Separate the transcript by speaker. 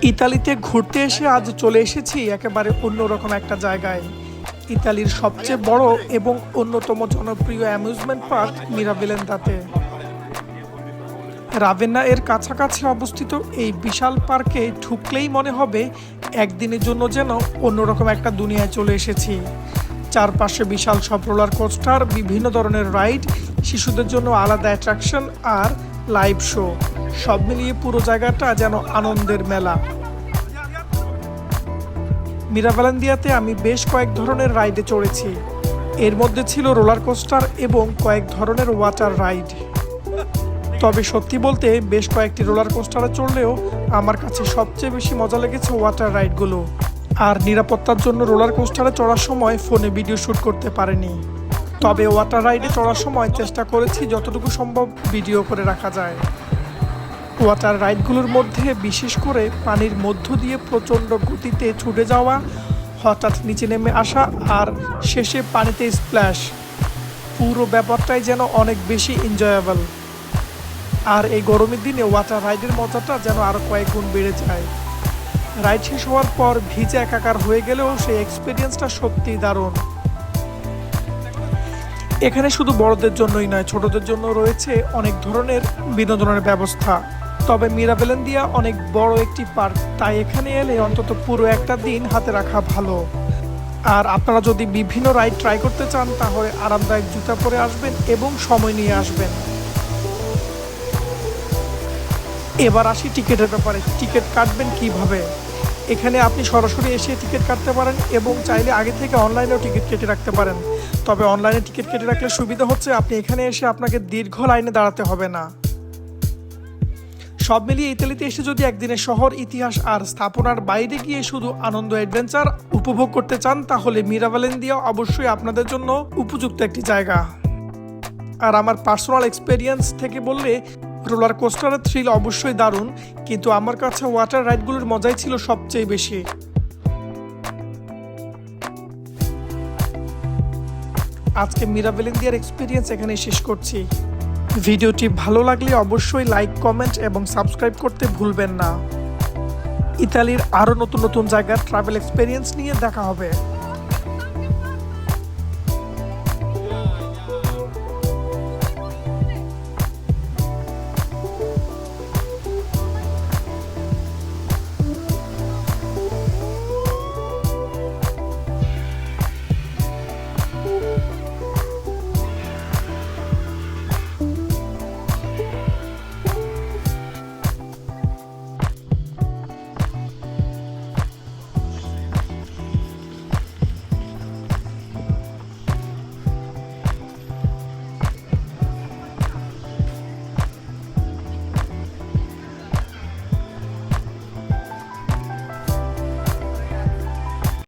Speaker 1: ইতালিতে ঘুরতে এসে আজ চলে এসেছি একেবারে অন্যরকম একটা জায়গায়। ইতালির সবচেয়ে বড় এবং অন্যতম জনপ্রিয় অ্যামিউজমেন্ট পার্ক মিরাবিলেন্দাতে। রাভেন্না এর কাছাকাছি অবস্থিত এই বিশাল পার্কে ঢুকলেই মনে হবে একদিনের জন্য যেন অন্যরকম একটা দুনিয়ায় চলে এসেছি। চারপাশে বিশাল সব রোলার কোস্টার, বিভিন্ন ধরনের রাইড, শিশুদের জন্য আলাদা অ্যাট্রাকশন আর লাইভ শো, সব মিলিয়ে পুরো জায়গাটা যেন আনন্দের মেলা। মিরাবালেন্দিয়াতে আমি বেশ কয়েক ধরনের রাইডে চড়েছি। এর মধ্যে ছিল রোলার কোস্টার এবং কয়েক ধরনের ওয়াটার রাইড। তবে সত্যি বলতে বেশ কয়েকটি রোলার কোস্টারে চড়লেও আমার কাছে সবচেয়ে বেশি মজা লেগেছে ওয়াটার রাইডগুলো। আর নিরাপত্তার জন্য রোলার কোস্টারে চড়ার সময় ফোনে ভিডিও শ্যুট করতে পারিনি। তবে ওয়াটার রাইডে চড়ার সময় চেষ্টা করেছি যতটুকু সম্ভব ভিডিও করে রাখা যায়। ওয়াটার রাইডগুলোর মধ্যে বিশেষ করে পানির মধ্য দিয়ে প্রচণ্ড গতিতে ছুটে যাওয়া, হঠাৎ নিচে নেমে আসা আর শেষে পানিতে স্প্ল্যাশ, পুরো ব্যাপারটাই যেন অনেক বেশি এনজয়েবল। আর এই গরমের দিনে ওয়াটার রাইডের মজাটা যেন আরও কয়েক গুণ বেড়ে যায়। রাইড শেষ হওয়ার পর ভিজে একাকার হয়ে গেলেও সেই এক্সপিরিয়েন্সটা সত্যিই দারুণ। এখানে শুধু বড়দের জন্যই নয়, ছোটদের জন্য রয়েছে অনেক ধরনের বিনোদনের ব্যবস্থা। তবে মিরাবেলেন্দিয়া অনেক বড় একটি পার্ক, তাই এখানে এলে অন্তত পুরো একটা দিন হাতে রাখা ভালো। আর আপনারা যদি বিভিন্ন রাইড ট্রাই করতে চান তাহলে আরামদায়ক জুতা পরে আসবেন এবং সময় নিয়ে আসবেন। এবার আসি টিকিটের ব্যাপারে। টিকিট কাটবেন কিভাবে? এখানে আপনি সরাসরি এসে টিকিট কাটতে পারেন এবং চাইলে আগে থেকে অনলাইনেও টিকিট কেটে রাখতে পারেন। তবে অনলাইনে টিকিট কেটে রাখলে সুবিধা হচ্ছে আপনি এখানে এসে আপনাকে দীর্ঘ লাইনে দাঁড়াতে হবে না। সব মিলিয়ে ইতালিতে এসে যদি একদিনের শহর, ইতিহাস আর স্থাপনার বাইরে গিয়ে শুধু আনন্দ অ্যাডভেঞ্চার উপভোগ করতে চান তাহলে মিরাবালেন্দিয়া অবশ্যই আপনাদের জন্য উপযুক্ত একটি জায়গা। আর আমার পার্সোনাল এক্সপেরিয়েন্স থেকে বললে রোলার কোস্টারের থ্রিল অবশ্যই দারুণ, কিন্তু আমার কাছে ওয়াটার রাইডগুলোর মজাই ছিল সবচেয়ে বেশি। আজকে মিরাবেলেন্দিয়ার এক্সপিরিয়েন্স এখানেই শেষ করছি। ভিডিওটি ভালো লাগলে অবশ্যই লাইক, কমেন্ট এবং সাবস্ক্রাইব করতে ভুলবেন না। ইতালির আরও নতুন নতুন জায়গার ট্রাভেল এক্সপিরিয়েন্স নিয়ে দেখা হবে।